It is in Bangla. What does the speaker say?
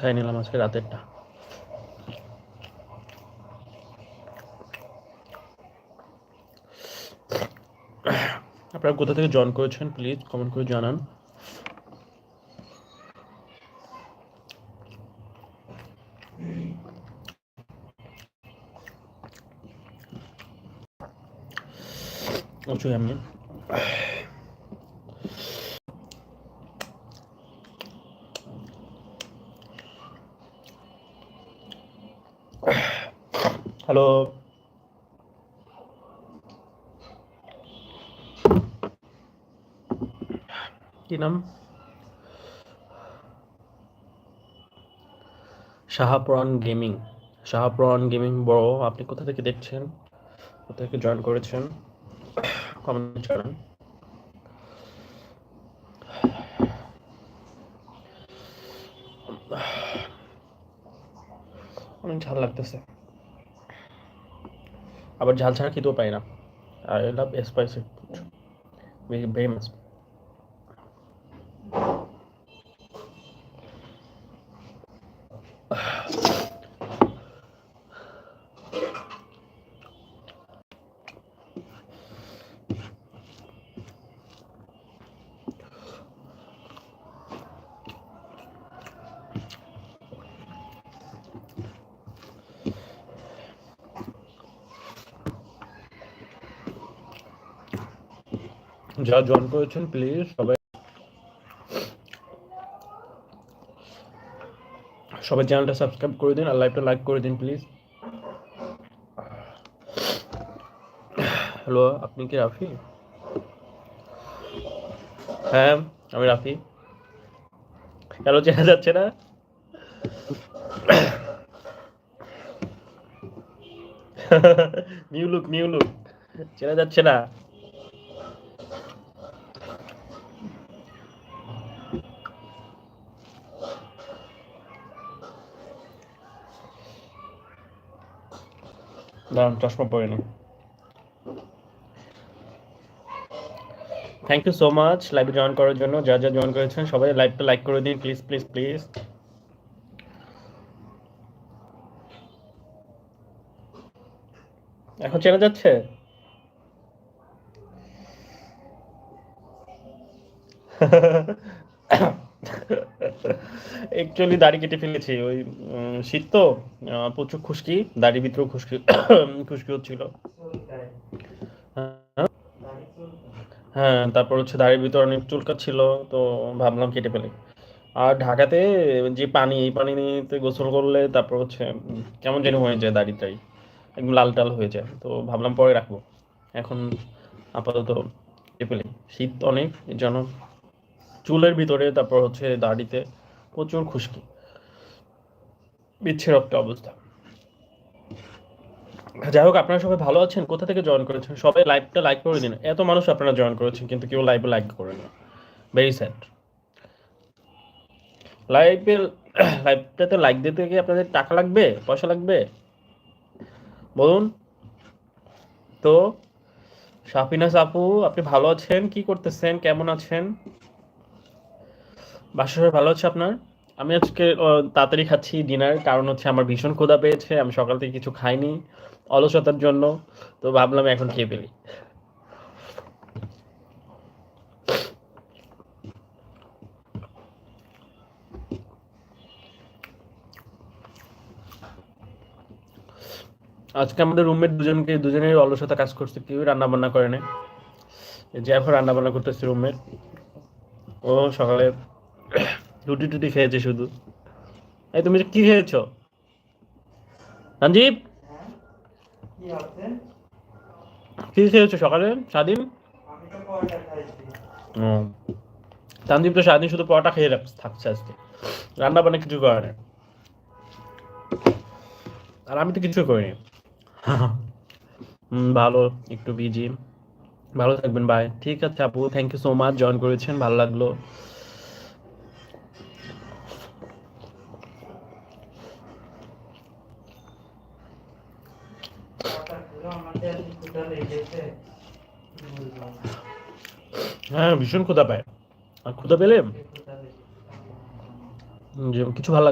খাই নিলাম আজকে রাতেরটা। আপনারা কোথা থেকে জয়েন করেছেন প্লিজ কমেন্ট করে জানান। আমি হ্যালো, কি নাম? শাহপুরান গেমিং। শাহপুরান গেমিং বড়, আপনি কোথা থেকে দেখছেন, কোথা থেকে জয়েন করেছেন কমেন্ট জানান। অনেক ঝাল লাগতেছে, আবার ঝাল ছাড়া খেতেও পাই না। I love spicy food very much. যারা জয়েন করেছেন প্লিজ সবাই সবাই চ্যানেলটা সাবস্ক্রাইব করে দিন আর লাইভটা লাইক করে দিন প্লিজ। হ্যালো, আপনি কি রাফি? হ্যাঁ, আমি রাফি। কেন চেনা যাচ্ছে না? নিউ লুক, নিউ লুক, চেনা যাচ্ছে না? দাঁড়ান, চশমা পরে নি। থ্যাংক ইউ সো মাচ লাইভে জয়েন করার জন্য। যা যা জয়েন করেছেন সবাই লাইভটা লাইক করে দিন প্লিজ প্লিজ প্লিজ। এখন চেনা যাচ্ছে? অ্যাকচুয়ালি দাড়ি কেটে ফেলেছি, ওই শীত তো, প্রচুর খুশকি, দাড়ির ভিতরেও খুশকি খুশকি হচ্ছিল। হ্যাঁ, তারপর হচ্ছে দাড়ির ভিতর অনেক চুলকাচ্ছিল, তো ভাবলাম কেটে ফেলি। আর ঢাকাতে যে পানি, এই পানিতে গোসল করলে তারপর হচ্ছে কেমন যেন হয়ে যায়, দাড়িটাই একদম লাল টাল হয়ে যায়, তো ভাবলাম পরে রাখবো। এখন আপাতত কেটে ফেলি, শীত অনেক এই জন্য চুলের ভিতরে তারপর হচ্ছে দাড়িতে প্রচুর খুশকি, বিচ্ছির একটা অবস্থা। যাই হোক, আপনারা সবাই ভালো আছেন? কোথা থেকে জয়েন করেছেন সবাই লাইভটা লাইক করে দিন। এত মানুষ আপনারা জয়েন করেছেন কিন্তু কেউ লাইভে লাইক করেন না, ভেরি স্যাড। লাইভে লাইভটাতে লাইক দিতে কি আপনাদের টাকা লাগবে, পয়সা লাগবে বলুন তো? সাফিনাস আপু, আপনি ভালো আছেন? কি করতেছেন, কেমন আছেন? বাসার সবাই ভালো আছে আপনার? আমি আজকে তাড়াতাড়ি খাচ্ছি ডিনার, কারণ হচ্ছে আমার ভীষণ ক্ষুধা পেয়েছে, আমি সকাল থেকে কিছু খাইনি অলসতার জন্য, তো ভাবলাম এখন খেয়ে ফেলি। আজকে আমাদের রুমমেট দুজনের অলসতা কাজ করছে, কেউ রান্না বান্না করে না। এই যে এখন রান্না বান্না করতেছে রুমমেট, ও সকালে রুটি টুটি খেয়েছে শুধু। এই তুমি কি খেয়েছো সঞ্জীব? কি খেয়েছো সকালে স্বাধীন? ও, সঞ্জীব তো সারাদিন শুধু পরোটা খেয়ে থাকছে আজকে, রান্না বান্না কিছু করে না। আর আমি তো কিছু করিনি। ভালো, একটু বিজি। ভালো থাকবেন, বাই। ঠিক আছে আপু, thank you so much, join করেছেন, ভালো লাগলো। হ্যাঁ, ভীষণ ক্ষুধা পায়, আর ক্ষুধা পেলে যে কিছু ভালো লাগে